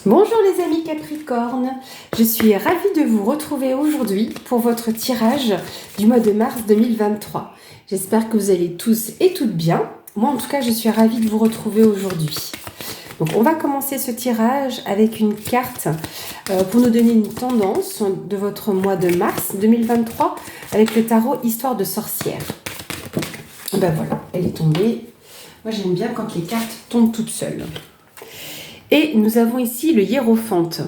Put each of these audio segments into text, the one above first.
Bonjour les amis Capricorne, je suis ravie de vous retrouver aujourd'hui pour votre tirage du mois de mars 2023. J'espère que vous allez tous et toutes bien. Moi en tout cas je suis ravie de vous retrouver aujourd'hui. Donc on va commencer ce tirage avec une carte pour nous donner une tendance de votre mois de mars 2023 avec le tarot Histoire de sorcière. Ben voilà, elle est tombée. Moi j'aime bien quand les cartes tombent toutes seules. Et nous avons ici le hiérophante.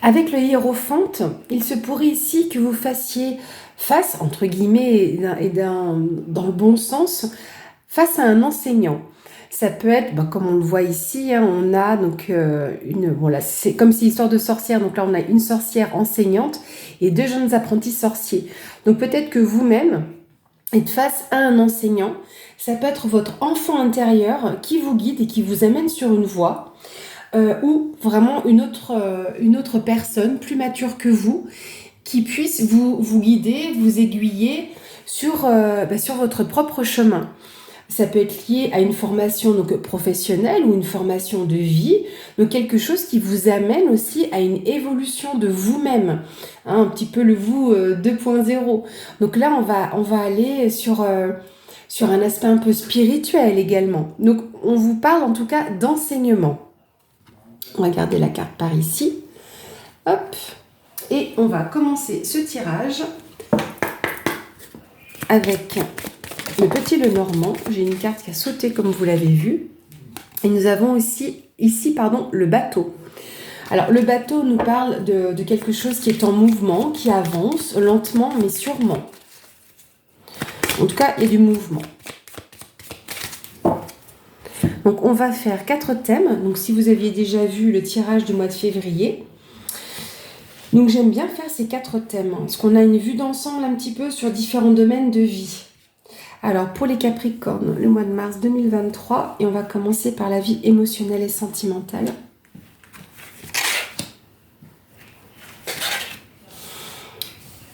Avec le hiérophante, il se pourrait ici que vous fassiez face, entre guillemets, dans le bon sens, face à un enseignant. Ça peut être, comme on le voit ici, on a donc c'est comme si histoire de sorcière, donc là on a une sorcière enseignante et deux jeunes apprentis sorciers. Donc peut-être que vous-même êtes face à un enseignant, ça peut être votre enfant intérieur qui vous guide et qui vous amène sur une voie. Ou vraiment une autre personne plus mature que vous qui puisse vous guider, vous aiguiller sur votre propre chemin. Ça peut être lié à une formation donc, professionnelle ou une formation de vie, donc quelque chose qui vous amène aussi à une évolution de vous-même, un petit peu le vous 2.0. Donc là, on va aller sur un aspect un peu spirituel également. Donc on vous parle en tout cas d'enseignement. On va garder la carte par ici. Hop. Et on va commencer ce tirage avec le petit Lenormand. J'ai une carte qui a sauté comme vous l'avez vu. Et nous avons aussi ici le bateau. Alors le bateau nous parle de quelque chose qui est en mouvement, qui avance lentement mais sûrement. En tout cas, il y a du mouvement. Donc on va faire 4 thèmes. Donc si vous aviez déjà vu le tirage du mois de février. Donc j'aime bien faire ces 4 thèmes. Parce qu'on a une vue d'ensemble un petit peu sur différents domaines de vie. Alors pour les Capricornes, le mois de mars 2023. Et on va commencer par la vie émotionnelle et sentimentale.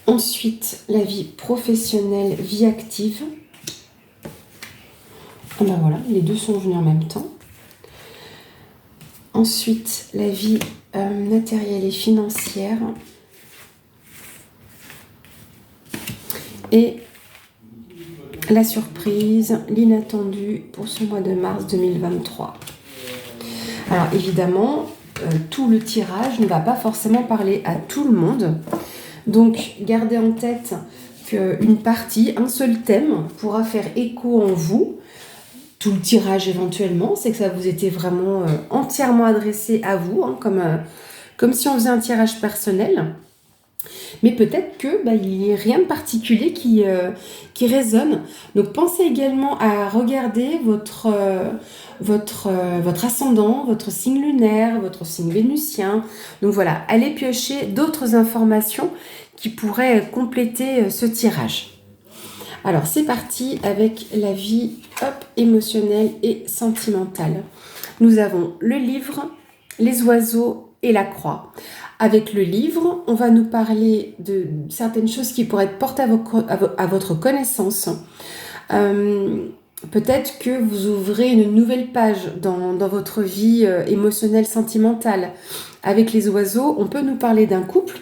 Ensuite, la vie professionnelle, vie active. Ben voilà, les deux sont venus en même temps. Ensuite, la vie matérielle et financière. Et la surprise, l'inattendu pour ce mois de mars 2023. Alors évidemment, tout le tirage ne va pas forcément parler à tout le monde. Donc gardez en tête qu'une partie, un seul thème pourra faire écho en vous. Tout le tirage éventuellement, c'est que ça vous était vraiment entièrement adressé à vous, comme si on faisait un tirage personnel. Mais peut-être qu'il n'y a rien de particulier qui résonne. Donc pensez également à regarder votre ascendant, votre signe lunaire, votre signe vénusien. Donc voilà, allez piocher d'autres informations qui pourraient compléter ce tirage. Alors c'est parti avec la vie émotionnelle et sentimentale. Nous avons le livre, les oiseaux et la croix. Avec le livre, on va nous parler de certaines choses qui pourraient être portées à votre connaissance. Peut-être que vous ouvrez une nouvelle page dans votre vie émotionnelle, sentimentale. Avec les oiseaux, on peut nous parler d'un couple,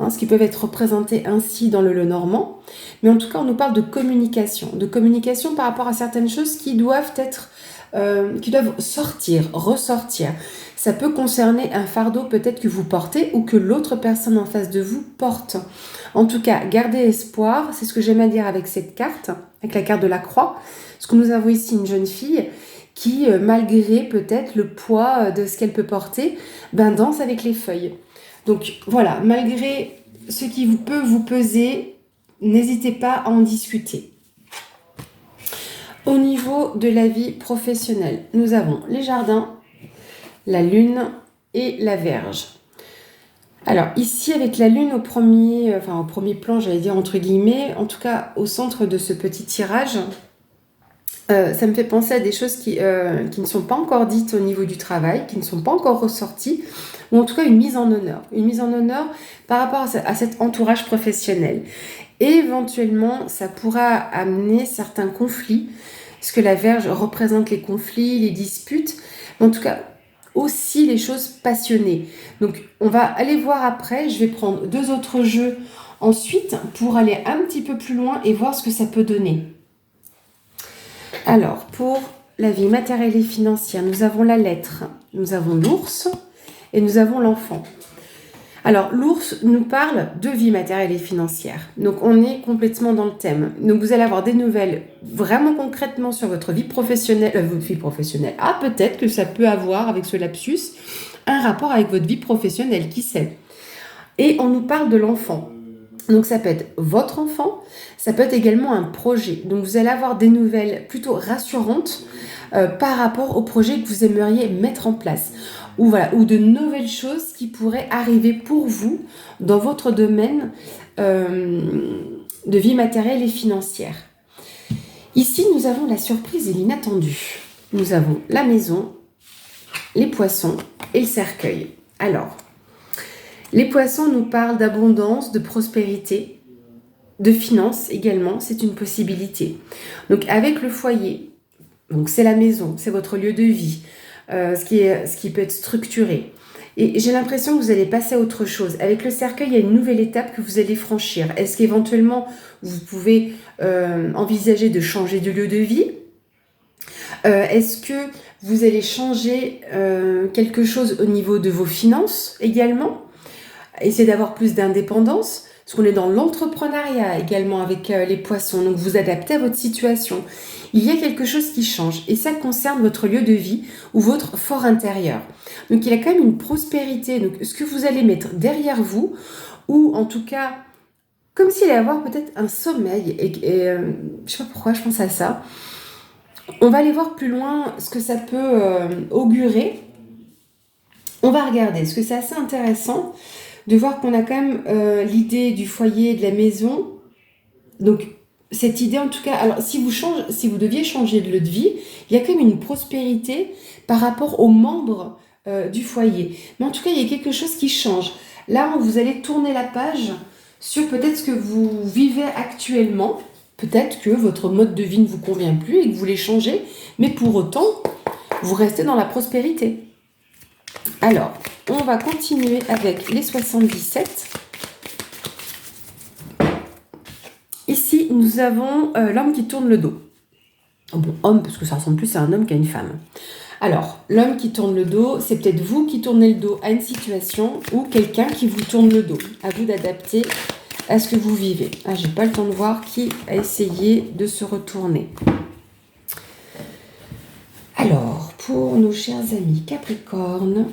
ce qui peut être représenté ainsi dans le Lenormand. Mais en tout cas, on nous parle de communication par rapport à certaines choses qui doivent sortir, ressortir. Ça peut concerner un fardeau peut-être que vous portez ou que l'autre personne en face de vous porte. En tout cas, gardez espoir, c'est ce que j'aime à dire avec cette carte, avec la carte de la croix. Parce que nous avons ici une jeune fille qui, malgré peut-être le poids de ce qu'elle peut porter, danse avec les feuilles. Donc voilà, malgré ce qui peut vous peser, n'hésitez pas à en discuter. Au niveau de la vie professionnelle, nous avons les jardins, la lune et la Vierge. Alors ici avec la lune au premier plan, j'allais dire entre guillemets, en tout cas au centre de ce petit tirage, ça me fait penser à des choses qui ne sont pas encore dites au niveau du travail, qui ne sont pas encore ressorties, ou en tout cas une mise en honneur par rapport à cet entourage professionnel. Et éventuellement, ça pourra amener certains conflits, parce que la Vierge représente les conflits, les disputes. En tout cas, aussi les choses passionnées. Donc, on va aller voir après. Je vais prendre 2 autres jeux ensuite pour aller un petit peu plus loin et voir ce que ça peut donner. Alors, pour la vie matérielle et financière, nous avons la lettre, nous avons l'ours et nous avons l'enfant. Alors, l'ours nous parle de vie matérielle et financière. Donc, on est complètement dans le thème. Donc, vous allez avoir des nouvelles vraiment concrètement sur votre vie professionnelle. Ah, peut-être que ça peut avoir, avec ce lapsus, un rapport avec votre vie professionnelle, qui sait. Et on nous parle de l'enfant. Donc, ça peut être votre enfant, ça peut être également un projet. Donc, vous allez avoir des nouvelles plutôt rassurantes par rapport au projet que vous aimeriez mettre en place. Ou de nouvelles choses qui pourraient arriver pour vous dans votre domaine de vie matérielle et financière. Ici, nous avons la surprise et l'inattendu. Nous avons la maison, les poissons et le cercueil. Alors, les poissons nous parlent d'abondance, de prospérité, de finances également, c'est une possibilité. Donc, avec le foyer, donc c'est la maison, c'est votre lieu de vie, ce qui peut être structuré. Et j'ai l'impression que vous allez passer à autre chose. Avec le cercueil, il y a une nouvelle étape que vous allez franchir. Est-ce qu'éventuellement, vous pouvez envisager de changer de lieu de vie ? Est-ce que vous allez changer quelque chose au niveau de vos finances également ? Essayer d'avoir plus d'indépendance ? Parce qu'on est dans l'entrepreneuriat également avec les poissons. Donc, vous adaptez à votre situation. Il y a quelque chose qui change et ça concerne votre lieu de vie ou votre fort intérieur. Donc, il y a quand même une prospérité. Donc, ce que vous allez mettre derrière vous ou en tout cas, comme s'il allait y avoir peut-être un sommeil. Je ne sais pas pourquoi je pense à ça. On va aller voir plus loin ce que ça peut augurer. On va regarder. Parce que c'est assez intéressant de voir qu'on a quand même l'idée du foyer, de la maison. Donc, cette idée, en tout cas, alors si vous deviez changer de lieu de vie, il y a quand même une prospérité par rapport aux membres du foyer. Mais en tout cas, il y a quelque chose qui change. Là, vous allez tourner la page sur peut-être ce que vous vivez actuellement. Peut-être que votre mode de vie ne vous convient plus et que vous voulez changer, mais pour autant, vous restez dans la prospérité. Alors, on va continuer avec les 77. Ici, nous avons l'homme qui tourne le dos. Bon, homme, parce que ça ressemble plus à un homme qu'à une femme. Alors, l'homme qui tourne le dos, c'est peut-être vous qui tournez le dos à une situation ou quelqu'un qui vous tourne le dos. À vous d'adapter à ce que vous vivez. Ah, j'ai pas le temps de voir qui a essayé de se retourner. Alors, pour nos chers amis Capricorne,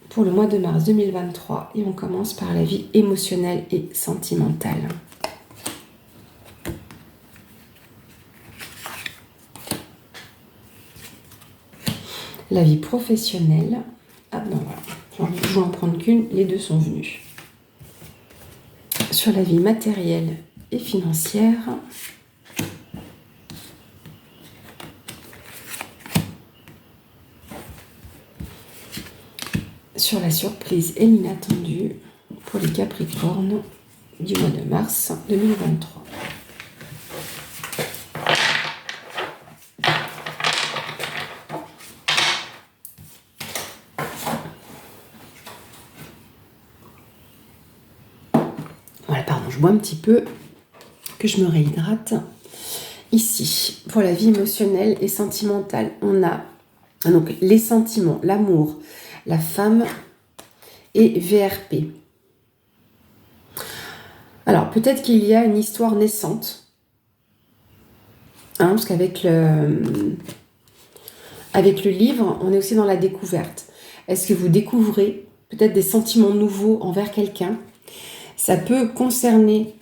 pour le mois de mars 2023, et on commence par la vie émotionnelle et sentimentale. La vie professionnelle. Ah non, voilà. Je vais en prendre qu'une, les deux sont venus. Sur la vie matérielle et financière. Sur la surprise et l'inattendu pour les Capricornes du mois de mars 2023. Voilà, pardon, je bois un petit peu, que je me réhydrate. Ici, pour la vie émotionnelle et sentimentale, on a donc les sentiments, l'amour, la femme et VRP. Alors, peut-être qu'il y a une histoire naissante, parce qu'avec le livre, on est aussi dans la découverte. Est-ce que vous découvrez peut-être des sentiments nouveaux envers quelqu'un ? Ça peut concerner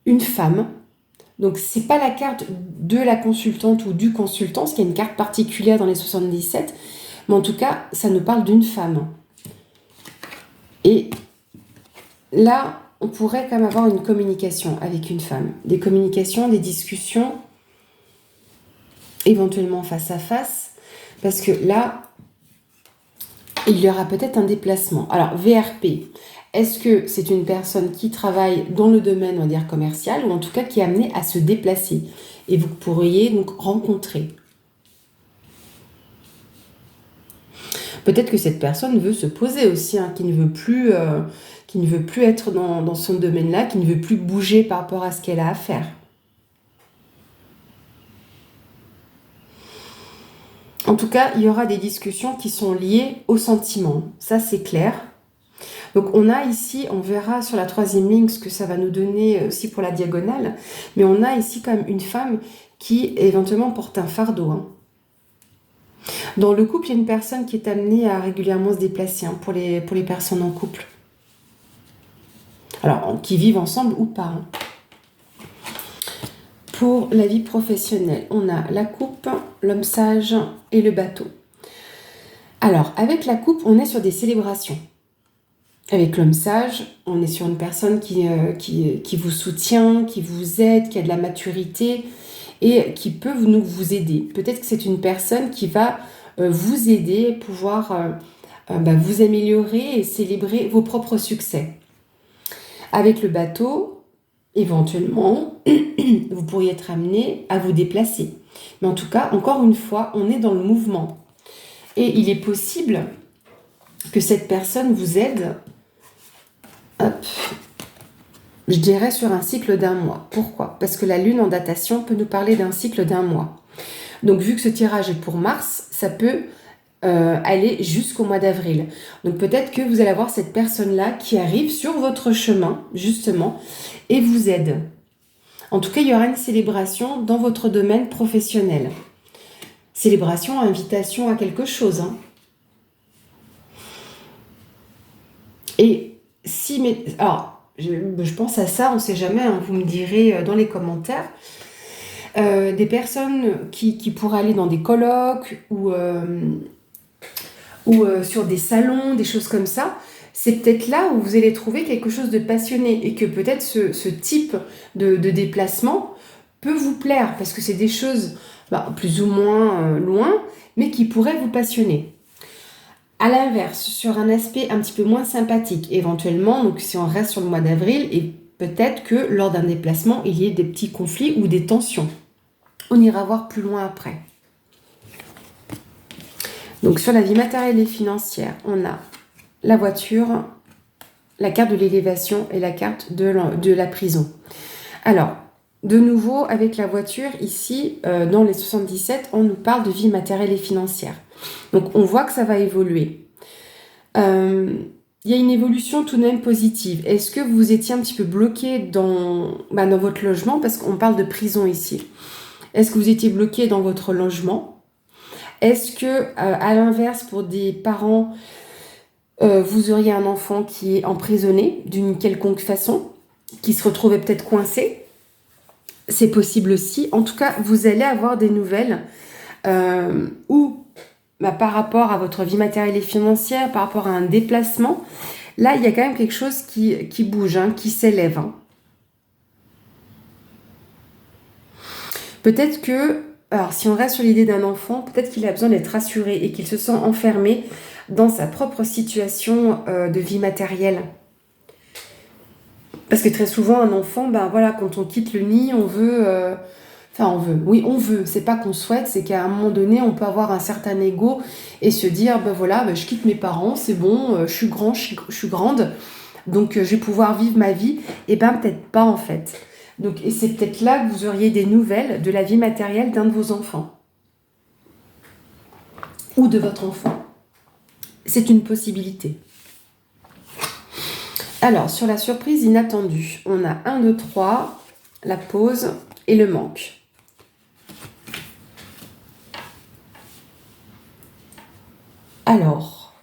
une femme. Donc, ce n'est pas la carte de la consultante ou du consultant, parce qu'il y a une carte particulière dans les 77, mais en tout cas, ça nous parle d'une femme. Et là, on pourrait quand même avoir une communication avec une femme. Des communications, des discussions, éventuellement face à face, parce que là, il y aura peut-être un déplacement. Alors, VRP, est-ce que c'est une personne qui travaille dans le domaine, on va dire, commercial, ou en tout cas qui est amenée à se déplacer? Et vous pourriez donc rencontrer. Peut-être que cette personne veut se poser aussi, hein, qui ne veut plus être dans son domaine-là, qui ne veut plus bouger par rapport à ce qu'elle a à faire. En tout cas, il y aura des discussions qui sont liées aux sentiments. Ça, c'est clair. Donc, on a ici, on verra sur la troisième ligne ce que ça va nous donner aussi pour la diagonale. Mais on a ici quand même une femme qui éventuellement porte un fardeau. Hein. Dans le couple, il y a une personne qui est amenée à régulièrement se déplacer, hein, pour les personnes en couple. Alors, qui vivent ensemble ou pas. Hein. Pour la vie professionnelle, on a la coupe, l'homme sage et le bateau. Alors, avec la coupe, on est sur des célébrations. Avec l'homme sage, on est sur une personne qui vous soutient, qui vous aide, qui a de la maturité et qui peut vous aider. Peut-être que c'est une personne qui va vous aider, pouvoir vous améliorer et célébrer vos propres succès. Avec le bateau, éventuellement, vous pourriez être amené à vous déplacer. Mais en tout cas, encore une fois, on est dans le mouvement. Et il est possible que cette personne vous aide, je dirais sur un cycle d'1 mois. Pourquoi ? Parce que la lune en datation peut nous parler d'un cycle d'1 mois. Donc vu que ce tirage est pour mars, ça peut aller jusqu'au mois d'avril. Donc peut-être que vous allez avoir cette personne-là qui arrive sur votre chemin, justement, et vous aide. En tout cas, il y aura une célébration dans votre domaine professionnel. Célébration, invitation à quelque chose. Hein. Et si... Alors, je pense à ça, on ne sait jamais, hein, vous me direz dans les commentaires. Des personnes qui pourraient aller dans des colloques ou sur des salons, des choses comme ça, c'est peut-être là où vous allez trouver quelque chose de passionné et que peut-être ce type de déplacement peut vous plaire parce que c'est des choses plus ou moins loin, mais qui pourraient vous passionner. À l'inverse, sur un aspect un petit peu moins sympathique, éventuellement, donc si on reste sur le mois d'avril, et peut-être que lors d'un déplacement, il y ait des petits conflits ou des tensions. On ira voir plus loin après. Donc sur la vie matérielle et financière, on a la voiture, la carte de l'élévation et la carte de la prison. Alors, de nouveau, avec la voiture, ici, dans les 77, on nous parle de vie matérielle et financière. Donc on voit que ça va évoluer. Il y a une évolution tout de même positive. Est-ce que vous étiez un petit peu bloqué dans votre logement? Parce qu'on parle de prison ici. Est-ce que vous étiez bloqué dans votre logement? Est-ce que, à l'inverse, pour des parents, vous auriez un enfant qui est emprisonné d'une quelconque façon, qui se retrouvait peut-être coincé? C'est possible aussi. En tout cas, vous allez avoir des nouvelles où, par rapport à votre vie matérielle et financière, par rapport à un déplacement, là, il y a quand même quelque chose qui bouge, hein, qui s'élève. Hein. Peut-être que, alors si on reste sur l'idée d'un enfant, peut-être qu'il a besoin d'être rassuré et qu'il se sent enfermé dans sa propre situation de vie matérielle. Parce que très souvent, un enfant, quand on quitte le nid, on veut... on veut. C'est pas qu'on souhaite, c'est qu'à un moment donné, on peut avoir un certain ego et se dire, je quitte mes parents, c'est bon, je suis grand, je suis grande, donc je vais pouvoir vivre ma vie. Et peut-être pas en fait. Donc, et c'est peut-être là que vous auriez des nouvelles de la vie matérielle d'un de vos enfants. Ou de votre enfant. C'est une possibilité. Alors, sur la surprise inattendue, on a 1, 2, 3, la pause et le manque. Alors,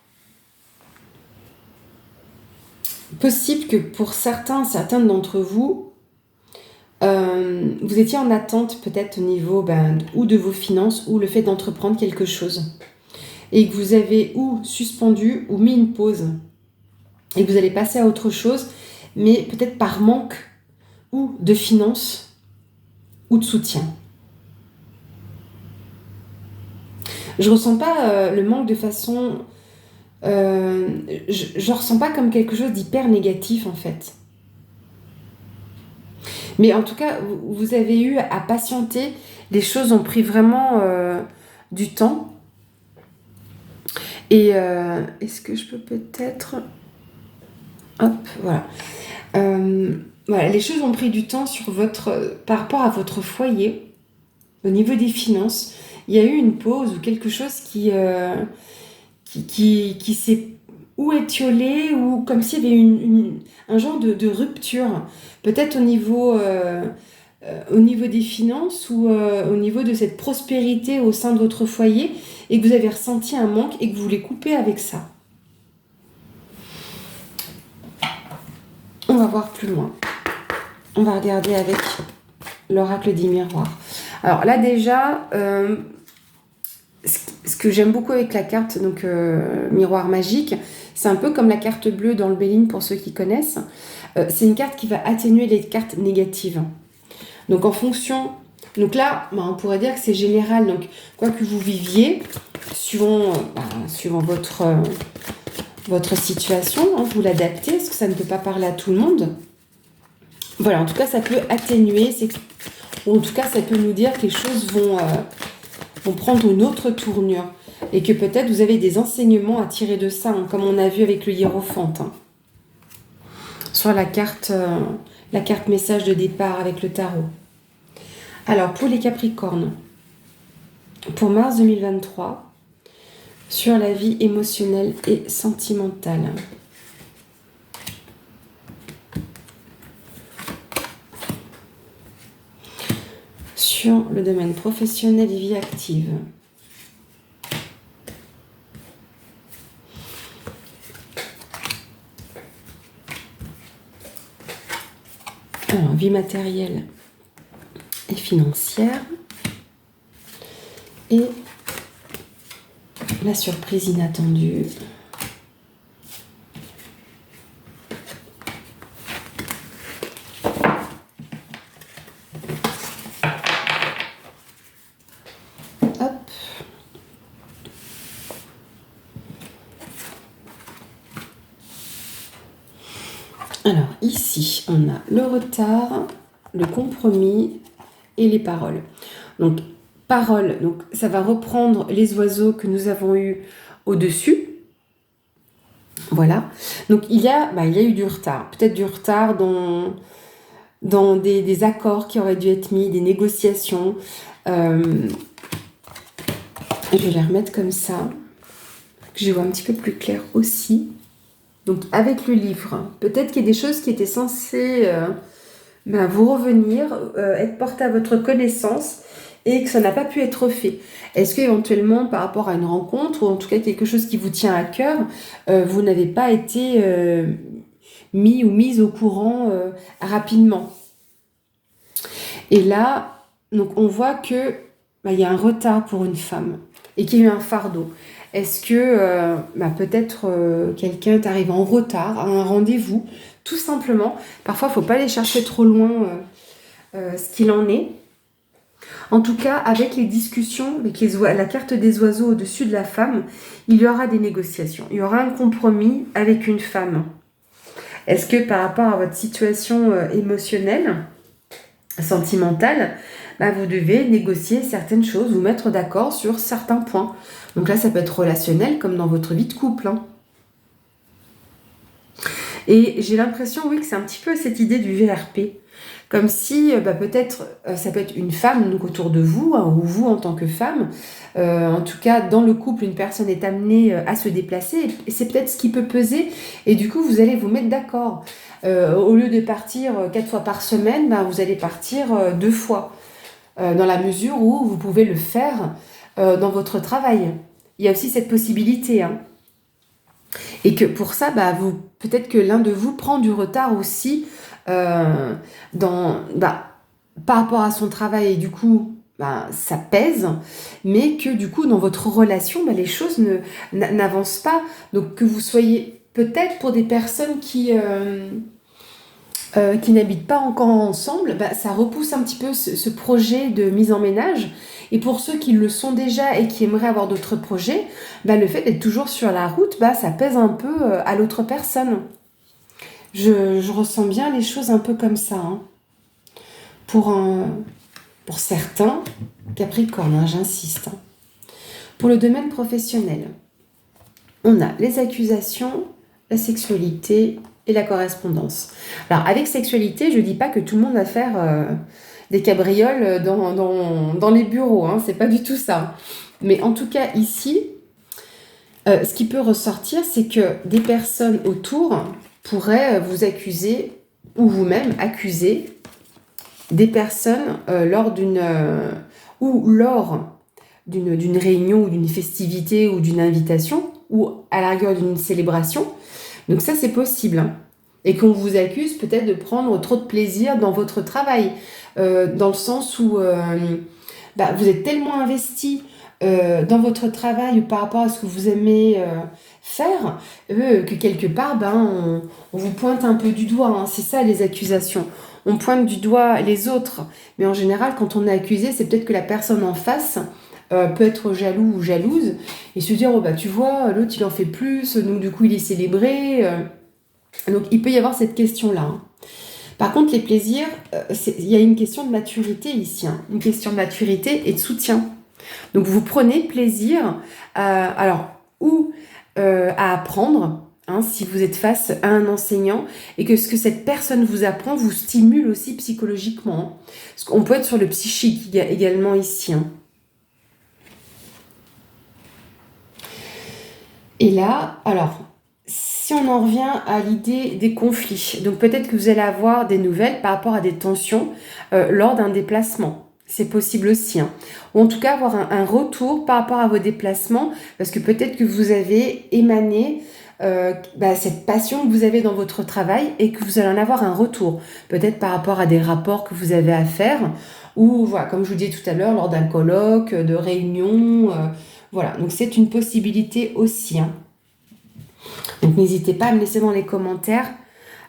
possible que pour certains d'entre vous, vous étiez en attente peut-être au niveau ou de vos finances ou le fait d'entreprendre quelque chose. Et que vous avez ou suspendu ou mis une pause. Et que vous allez passer à autre chose, mais peut-être par manque ou de finances ou de soutien. Je ressens pas le manque de façon... je ressens pas comme quelque chose d'hyper négatif en fait. Mais en tout cas, vous avez eu à patienter. Les choses ont pris vraiment du temps. Et est-ce que je peux peut-être... Hop, voilà. Voilà, les choses ont pris du temps par rapport à votre foyer, au niveau des finances. Il y a eu une pause ou quelque chose qui s'est ou étiolé ou comme s'il y avait un genre de rupture, peut-être au niveau des finances ou au niveau de cette prospérité au sein de votre foyer et que vous avez ressenti un manque et que vous voulez couper avec ça. On va voir plus loin. On va regarder avec l'oracle des miroirs. Alors là déjà, ce que j'aime beaucoup avec la carte donc miroir magique, c'est un peu comme la carte bleue dans le Béline pour ceux qui connaissent. C'est une carte qui va atténuer les cartes négatives. Donc en fonction... Donc là, on pourrait dire que c'est général. Donc quoi que vous viviez, suivant votre situation, hein, vous l'adaptez, parce que ça ne peut pas parler à tout le monde. Voilà, en tout cas, ça peut atténuer, ou en tout cas, ça peut nous dire que les choses vont prendre une autre tournure. Et que peut-être vous avez des enseignements à tirer de ça, hein, comme on a vu avec le hiérophante. Hein, sur la carte message de départ avec le tarot. Alors, pour les Capricornes, pour mars 2023, sur la vie émotionnelle et sentimentale. Sur le domaine professionnel et vie active. Alors, vie matérielle et financière. Et la surprise inattendue. Hop. Alors ici, on a le retard, le compromis et les paroles. Donc, paroles, donc ça va reprendre les oiseaux que nous avons eus au-dessus. Voilà. Donc, il y a eu du retard. Peut-être du retard dans des accords qui auraient dû être mis, des négociations. Je vais les remettre comme ça, que je vois un petit peu plus clair aussi. Donc, avec le livre, peut-être qu'il y a des choses qui étaient censées vous revenir, être portées à votre connaissance et que ça n'a pas pu être fait. Est-ce qu'éventuellement, par rapport à une rencontre ou en tout cas quelque chose qui vous tient à cœur, vous n'avez pas été mis ou mise au courant rapidement? Et là, donc on voit que il y a un retard pour une femme et qu'il y a eu un fardeau. Est-ce que peut-être quelqu'un est arrivé en retard à un rendez-vous, tout simplement. Parfois, il ne faut pas aller chercher trop loin ce qu'il en est. En tout cas, avec les discussions, avec la carte des oiseaux au-dessus de la femme, il y aura des négociations. Il y aura un compromis avec une femme. Est-ce que par rapport à votre situation émotionnelle, sentimentale, vous devez négocier certaines choses, vous mettre d'accord sur certains points. Donc là, ça peut être relationnel, comme dans votre vie de couple. Hein. Et j'ai l'impression, oui, que c'est un petit peu cette idée du VRP. Comme si, peut-être, ça peut être une femme donc, autour de vous, hein, ou vous en tant que femme. En tout cas, dans le couple, une personne est amenée à se déplacer. Et c'est peut-être ce qui peut peser. Et du coup, vous allez vous mettre d'accord. Au lieu de partir 4 fois par semaine, vous allez partir 2 fois. Dans la mesure où vous pouvez le faire dans votre travail. Il y a aussi cette possibilité. Hein. Et que pour ça, peut-être que l'un de vous prend du retard aussi par rapport à son travail. Et du coup, ça pèse. Mais que du coup, dans votre relation, les choses n'avancent pas. Donc que vous soyez peut-être pour des personnes qui n'habitent pas encore ensemble, ça repousse un petit peu ce projet de mise en ménage. Et pour ceux qui le sont déjà et qui aimeraient avoir d'autres projets, le fait d'être toujours sur la route, ça pèse un peu à l'autre personne. Je ressens bien les choses un peu comme ça. Hein. Pour certains, Capricorne, hein, j'insiste. Hein. Pour le domaine professionnel, on a les accusations, la sexualité et la correspondance. Alors, avec sexualité, je ne dis pas que tout le monde va faire des cabrioles dans les bureaux, hein, c'est pas du tout ça. Mais en tout cas, ici, ce qui peut ressortir, c'est que des personnes autour pourraient vous accuser ou vous-même accuser des personnes lors d'une réunion ou d'une festivité ou d'une invitation ou à la rigueur d'une célébration. Donc ça, c'est possible. Hein. Et qu'on vous accuse peut-être de prendre trop de plaisir dans votre travail, dans le sens où vous êtes tellement investi dans votre travail ou par rapport à ce que vous aimez faire, que quelque part, on vous pointe un peu du doigt. Hein. C'est ça, les accusations. On pointe du doigt les autres. Mais en général, quand on est accusé, c'est peut-être que la personne en face peut être jaloux ou jalouse et se dire, tu vois, l'autre, il en fait plus, donc du coup, il est célébré. Donc, il peut y avoir cette question-là. Hein. Par contre, les plaisirs, il y a une question de maturité ici. Hein. Une question de maturité et de soutien. Donc, vous prenez plaisir à apprendre, hein, si vous êtes face à un enseignant et que ce que cette personne vous apprend vous stimule aussi psychologiquement. Hein. Parce qu'on peut être sur le psychique également ici. Hein. Et là, alors, si on en revient à l'idée des conflits, donc peut-être que vous allez avoir des nouvelles par rapport à des tensions lors d'un déplacement. C'est possible aussi. Hein. Ou en tout cas avoir un retour par rapport à vos déplacements, parce que peut-être que vous avez émané cette passion que vous avez dans votre travail et que vous allez en avoir un retour. Peut-être par rapport à des rapports que vous avez à faire, ou voilà, comme je vous disais tout à l'heure, lors d'un colloque, de réunion. Voilà, donc c'est une possibilité aussi. Hein. Donc n'hésitez pas à me laisser dans les commentaires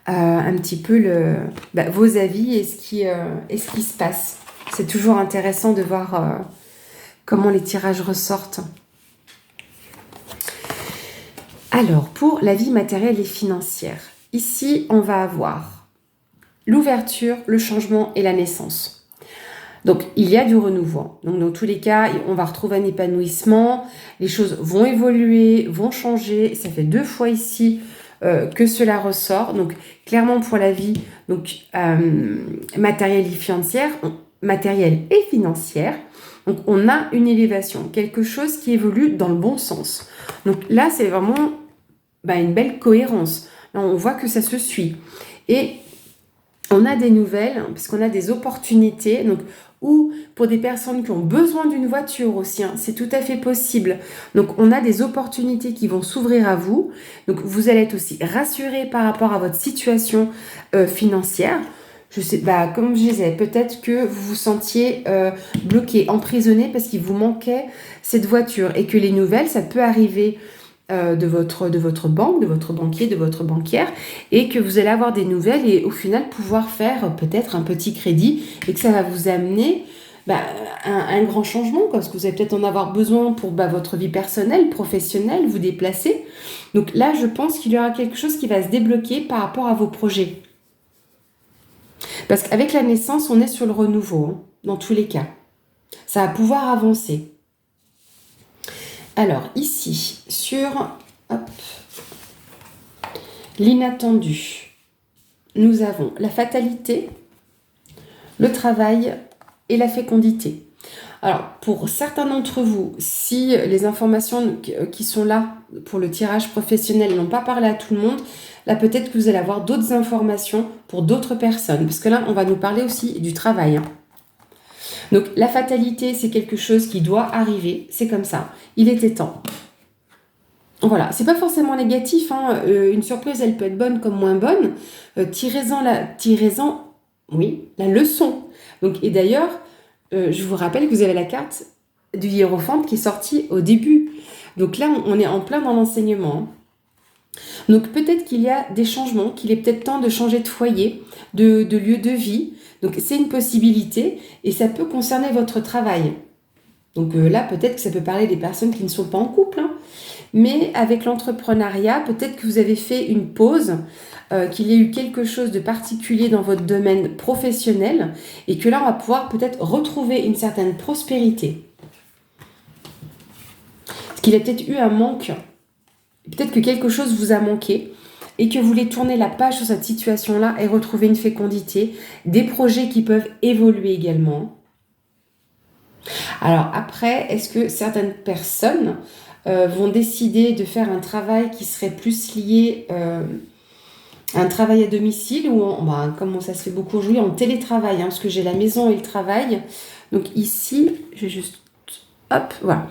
un petit peu vos avis et ce qui se passe. C'est toujours intéressant de voir comment les tirages ressortent. Alors, pour la vie matérielle et financière, ici, on va avoir l'ouverture, le changement et la naissance. Donc, il y a du renouveau. Donc, dans tous les cas, on va retrouver un épanouissement. Les choses vont évoluer, vont changer. Ça fait 2 fois ici que cela ressort. Donc, clairement, pour la vie matérielle et financière, donc on a une élévation, quelque chose qui évolue dans le bon sens. Donc là, c'est vraiment une belle cohérence. Là, on voit que ça se suit. Et on a des nouvelles, parce qu'on a des opportunités, donc, ou pour des personnes qui ont besoin d'une voiture aussi, hein, c'est tout à fait possible. Donc, on a des opportunités qui vont s'ouvrir à vous. Donc, vous allez être aussi rassuré par rapport à votre situation financière. Je sais, comme je disais, peut-être que vous vous sentiez bloqué, emprisonné parce qu'il vous manquait cette voiture et que les nouvelles, ça peut arriver de votre banque, de votre banquier, de votre banquière, et que vous allez avoir des nouvelles et au final pouvoir faire peut-être un petit crédit et que ça va vous amener un grand changement, parce que vous allez peut-être en avoir besoin pour votre vie personnelle, professionnelle, vous déplacer. Donc là, je pense qu'il y aura quelque chose qui va se débloquer par rapport à vos projets. Parce qu'avec la naissance, on est sur le renouveau, hein, dans tous les cas. Ça va pouvoir avancer. Alors, ici, sur l'inattendu, nous avons la fatalité, le travail et la fécondité. Alors, pour certains d'entre vous, si les informations qui sont là pour le tirage professionnel n'ont pas parlé à tout le monde, là, peut-être que vous allez avoir d'autres informations pour d'autres personnes. Parce que là, on va nous parler aussi du travail. Hein. Donc, la fatalité, c'est quelque chose qui doit arriver. C'est comme ça. Il était temps. Voilà. C'est pas forcément négatif. Hein. Une surprise, elle peut être bonne comme moins bonne. Tirez-en la leçon. Donc, et d'ailleurs, je vous rappelle que vous avez la carte du hiérophante qui est sortie au début. Donc là, on est en plein dans l'enseignement. Hein. Donc peut-être qu'il y a des changements, qu'il est peut-être temps de changer de foyer, de lieu de vie. Donc c'est une possibilité et ça peut concerner votre travail. Donc là, peut-être que ça peut parler des personnes qui ne sont pas en couple. Hein. Mais avec l'entrepreneuriat, peut-être que vous avez fait une pause, qu'il y a eu quelque chose de particulier dans votre domaine professionnel et que là, on va pouvoir peut-être retrouver une certaine prospérité. Parce qu'il y a peut-être eu un manque Peut-être que quelque chose vous a manqué et que vous voulez tourner la page sur cette situation-là et retrouver une fécondité, des projets qui peuvent évoluer également. Alors après, est-ce que certaines personnes vont décider de faire un travail qui serait plus lié à un travail à domicile ou comme ça se fait beaucoup aujourd'hui, en télétravail, parce que j'ai la maison et le travail. Donc ici, je vais juste... Hop, voilà.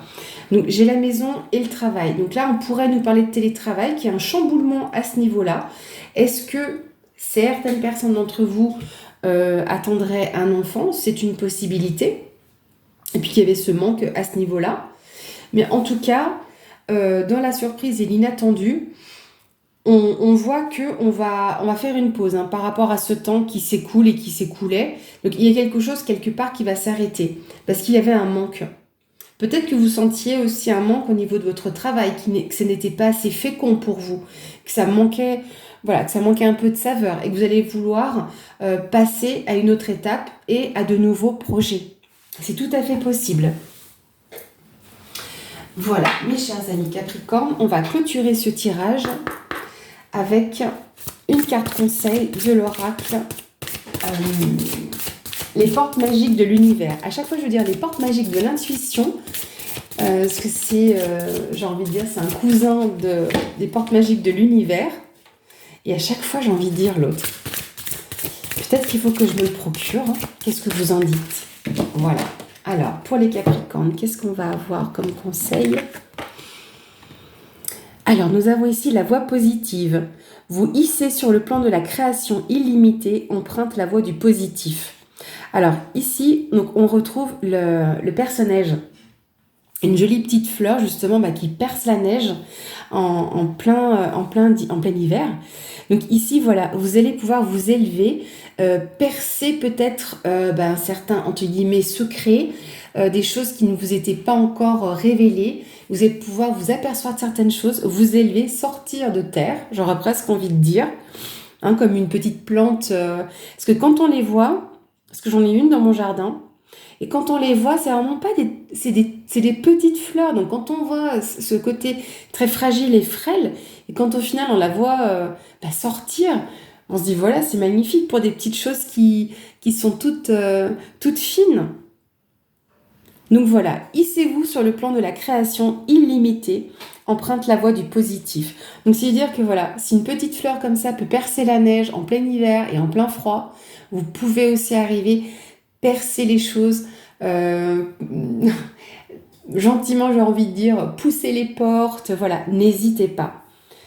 Donc j'ai la maison et le travail. Donc là, on pourrait nous parler de télétravail, qui est un chamboulement à ce niveau-là. Est-ce que certaines personnes d'entre vous attendraient un enfant? C'est une possibilité. Et puis qu'il y avait ce manque à ce niveau-là. Mais en tout cas, dans la surprise et l'inattendu, on voit qu'on va faire une pause par rapport à ce temps qui s'écoule et qui s'écoulait. Donc il y a quelque chose quelque part qui va s'arrêter parce qu'il y avait un manque. Peut-être que vous sentiez aussi un manque au niveau de votre travail, que ce n'était pas assez fécond pour vous, que ça manquait, voilà, que ça manquait un peu de saveur et que vous allez vouloir passer à une autre étape et à de nouveaux projets. C'est tout à fait possible. Voilà, mes chers amis Capricorne, on va clôturer ce tirage avec une carte conseil de l'oracle, les portes magiques de l'univers. À chaque fois, je veux dire les portes magiques de l'intuition, parce que c'est, j'ai envie de dire, c'est un cousin des portes magiques de l'univers. Et à chaque fois, j'ai envie de dire l'autre. Peut-être qu'il faut que je me le procure. Qu'est-ce que vous en dites? Voilà. Alors, pour les Capricornes, qu'est-ce qu'on va avoir comme conseil? Alors, nous avons ici la voie positive. Vous hissez sur le plan de la création illimitée, emprunte la voie du positif. Alors, ici, donc, on retrouve le perce-neige. Une jolie petite fleur, justement, qui perce la neige en plein hiver. Donc ici, voilà, vous allez pouvoir vous élever, percer peut-être un certain, entre guillemets, secret, des choses qui ne vous étaient pas encore révélées. Vous allez pouvoir vous apercevoir de certaines choses, vous élever, sortir de terre, j'aurais presque envie de dire, comme une petite plante. Parce que quand on les voit, parce que j'en ai une dans mon jardin, et quand on les voit, c'est vraiment pas c'est des petites fleurs. Donc quand on voit ce côté très fragile et frêle, et quand au final on la voit sortir, on se dit voilà, c'est magnifique pour des petites choses qui sont toutes fines. Donc voilà, hissez-vous sur le plan de la création illimitée, emprunte la voie du positif. Donc c'est-à-dire que voilà, si une petite fleur comme ça peut percer la neige en plein hiver et en plein froid, vous pouvez aussi arriver percer les choses, gentiment j'ai envie de dire, pousser les portes, voilà, n'hésitez pas.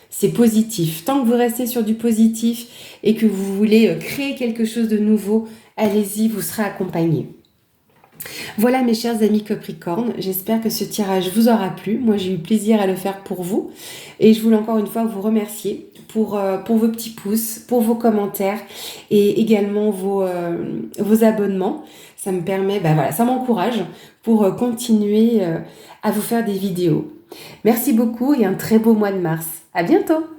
C'est positif. Tant que vous restez sur du positif et que vous voulez créer quelque chose de nouveau, allez-y, vous serez accompagné. Voilà mes chers amis Capricorne, j'espère que ce tirage vous aura plu. Moi j'ai eu plaisir à le faire pour vous et je voulais encore une fois vous remercier pour vos petits pouces, pour vos commentaires et également vos abonnements. Ça me permet, ça m'encourage pour continuer à vous faire des vidéos. Merci beaucoup et un très beau mois de mars. À bientôt!